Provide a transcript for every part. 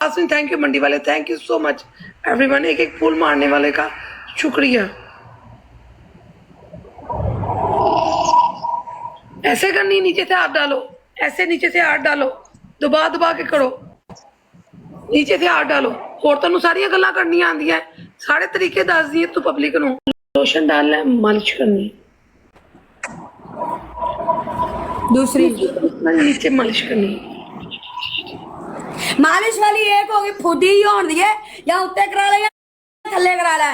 Thank you मंडी वाले, thank you so much everyone. एक एक फूल मारने वाले का शुक्रिया। ऐसे करनी, नीचे से हाथ डालो, ऐसे नीचे से हाथ डालो, दबा दबा के करो, नीचे से हाथ डालो। औरतों सारिया गल्लां करनी आंदियां, सारे तरीके दस दिए तू पब्लिक नूं। लोशन डालना है, मालिश करनी, दूसरी नीचे मालिश करनी। मालिश वाली एक होगी फुदी ही होनी है, या उत्ते करा ले या थल्ले करा ले।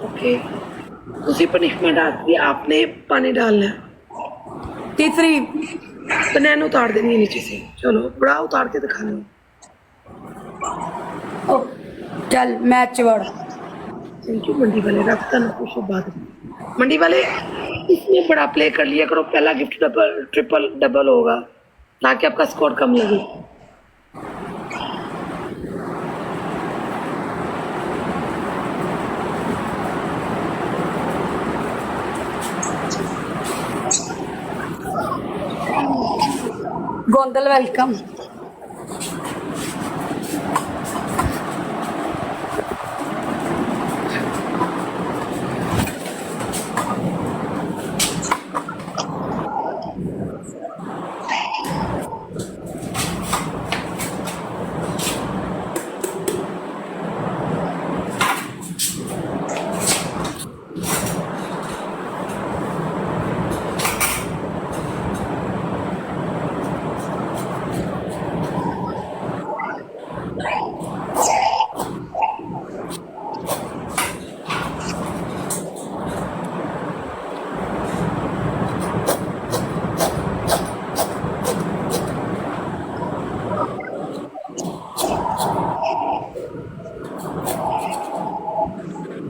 ओके, उसी पनिशमेंट आती है, आपने पानी डालना है। तीसरी बनैन उतार देनी है नीचे से। चलो बड़ा उतार के दिखा लो। चल मैच वड़। थैंक यू मंडी वाले, रखता ना कुछ बात। मंडी वाले इसमें बड़ा प्ले कर लिया करो, पहला गिफ्ट डबल ट्रिपल डबल होगा ताकि आपका स्कोर कम लगे। गोंदल वेलकम।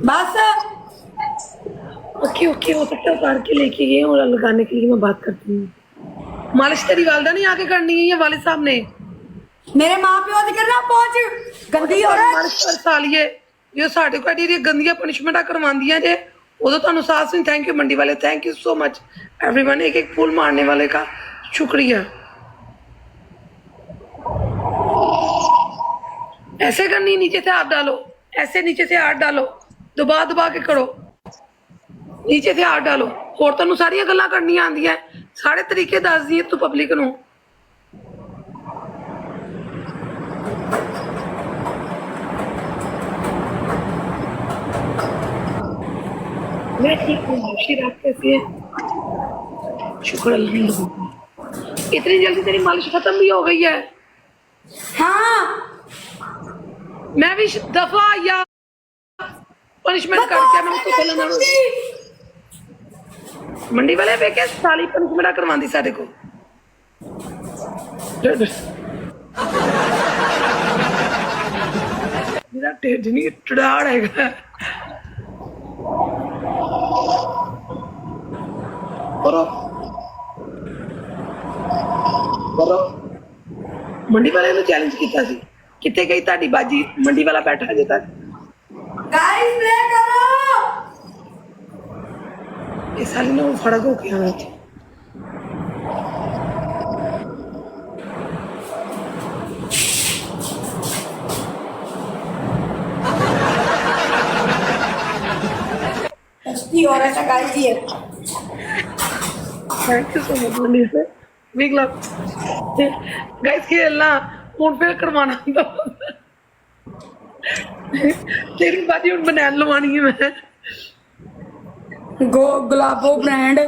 बस ओके ओके, हो सकता है उतार के लेके गए और लगाने के लिए मैं बात करती हूँ। मालिश तेरी वालदा ने आके करनी है या वालिद साहब ने? मेरे माँ प्यो की करना पहुंच गंदी हो रहा है। मालिश कर सालिए, जो साढ़े को एडी गंदियां पनिशमेंट करवांदियां जे, उदो तुहानू साथ सुन। थैंक यू मंडी वाले, thank you so much everyone. एक एक फूल मारने वाले का शुक्रिया। ऐसे करनी, नीचे से हाथ डालो, ऐसे नीचे से हाथ डालो, दबा दबा के करो, नीचे से हाथ डालो। औरतों सारिया गल्लां करनी आंदियां, सारे तरीके दस दिए तू पब्लिक नूं। मैं ठीक हूँ, आप कैसी है? शुक्र अल्हम्दुलिल्लाह। इतनी जल्दी तेरी मालिश खत्म भी हो गई है? हाँ मैं भी दफा या पनिशमेंट करके मैं तो चलना मंडी वाले पे क्या साली पनिशमेंट करवांदी साडे को। मेरा टेढ़ नहीं टड़ाड़ है। करो करो, मंडी वाले ने चैलेंज किया सी, कितने गई ताड़ी बाजी? मंडी वाला बैठा अजे तक। गाइस प्ले करो। ये साली ने फड़क होके आना था। हो रहा है गाइस ये। थैंक यू सो मच मंडी से, बिग लव गाइस। खेलना हूं फिर करवाना तेरी बाजी हूं बनैन लवानी है मैं। गो गुलाबो ब्रांड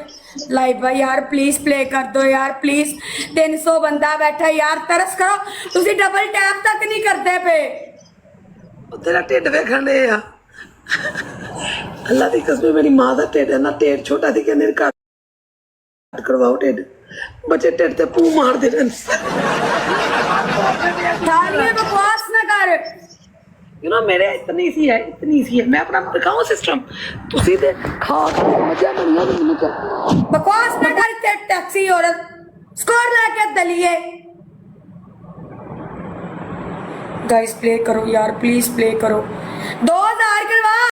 लाइव है यार, प्लीज प्ले कर दो यार प्लीज। 300 बंदा बैठा यार, तरस करो। तुसी डबल टैप तक नहीं करते पे। तेरा ढिड वेखण दे आ, अल्लाह दी कसम मेरी मां दा ढिड है ना, ढेर छोटा थी, कहंदे घट करवाओ ढिड, बच्चे ढिड ते पू मार दे रहे। बकवास ना कर। यू नो मेरे इतनी सी है, इतनी सी है। मैं अपना दिखाऊं सिस्टम, तुसी दे खा मजा बढ़िया नहीं कर। बकवास ना कर, टैक्सी औरत स्कोर लेके दलिए। गाइस प्ले करो यार, प्लीज प्ले करो। 2000 करवा।